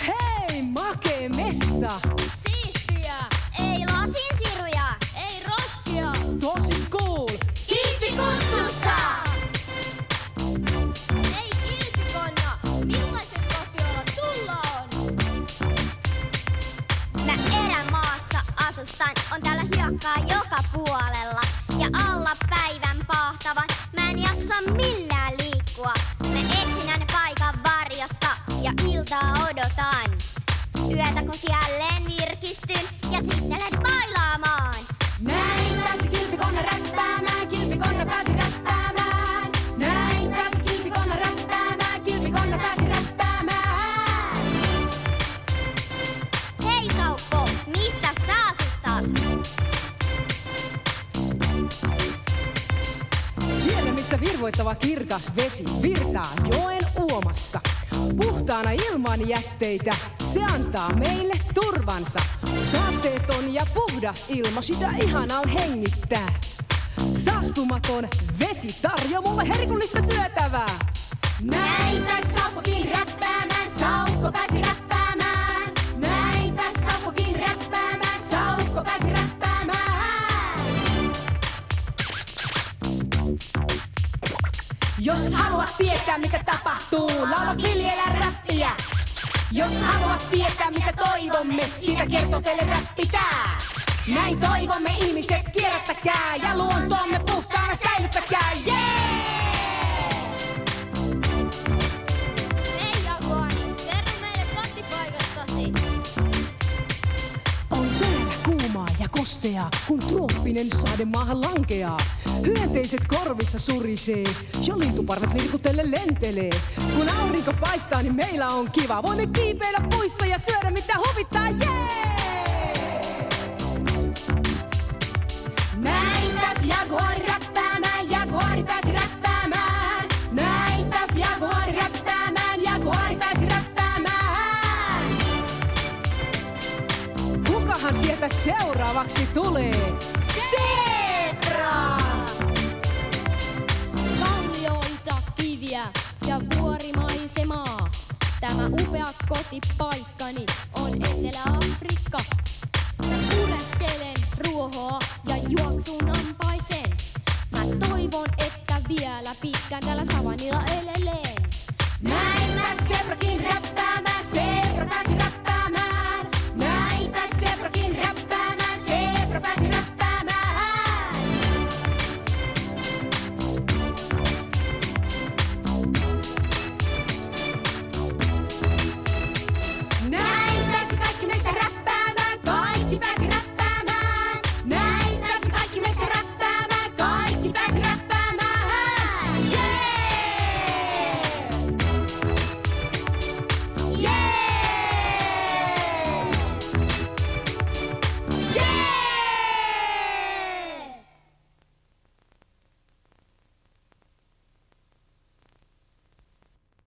Hei, makee mesta! Siistiä! Ei lasinsiruja! Ei roskia! Tosi cool! Kiitti kutsusta! Hei kilpikonna! Millaiset kotiolot sulla on? Mä erämaassa asustan, on täällä hiekkaa joka puolella. Ja alla päivän pahtavan, mä en jaksa millään liikkua. Mä etsin aina paikan varjosta ja iltaa odotan. Yötä kun jälleen virkistyn ja sitten lähden bailaamaan. Näin pääsi kilpikonna räppäämään, kilpikonna pääsi räppäämään. Näin pääsi kilpikonna räppäämään, kilpikonna pääsi räppäämään. Hei Saukko, missä sä asustat? Siellä missä virvoittava kirkas vesi virtaa joen uomassa. Puhtaana ilman jätteitä, se antaa meille turvansa. Saasteeton ja puhdas ilma, sitä ihana on hengittää. Saastumaton vesi tarjoaa mulle herkullista syötävää. Näin pääsi Saukkokin räppäämään, Saukko pääsi räppäämään. Näin pääsi Saukkokin räppäämään, Saukko pääsi räppäämään. Jos haluat tietää mitä tapahtuu, laula viljellä räppiä. Jos haluat tietää mitä toivomme, siitä kertoo teille räppitää. Näin toivomme ihmiset, kierrättäkää ja luontoamme puhtaana säilyttäkää. Hei Jaguari, kerro meille kotipaikastasi. On täällä kuumaa ja kosteaa, kun trooppinen sade maahan lankeaa. Hyönteiset korvissa surisee, ja lintuparvet liikutelle lentelee. Kun aurinko paistaa, niin meillä on kiva. Voimme kiipeillä puissa ja syödä mitä huvittaa, Näin pääsi Jaguari räppäämään, Jaguari pääsi räppäämään. Näin pääsi Jaguari räppäämään, Jaguari pääsi räppäämään. Kukahan sieltä seuraavaksi tulee? Zebra! Kallioita, kiviä ja vuorimaisemaa. Tämä upea kotipaikkani on Etelä-Afrikka. Mä pureskelen ruohoa ja juoksun ampaisen. Mä toivon, että vielä pitkään täällä savannilla eleleen. Näin pääsi Zebrakin räppäämään, Zebra pääsi räppäämään. Näin pääsi Zebrakin räppäämään, Zebra pääsi räppäämään. Näin pääsi kaikki meistä räppäämään, kaikki pääsi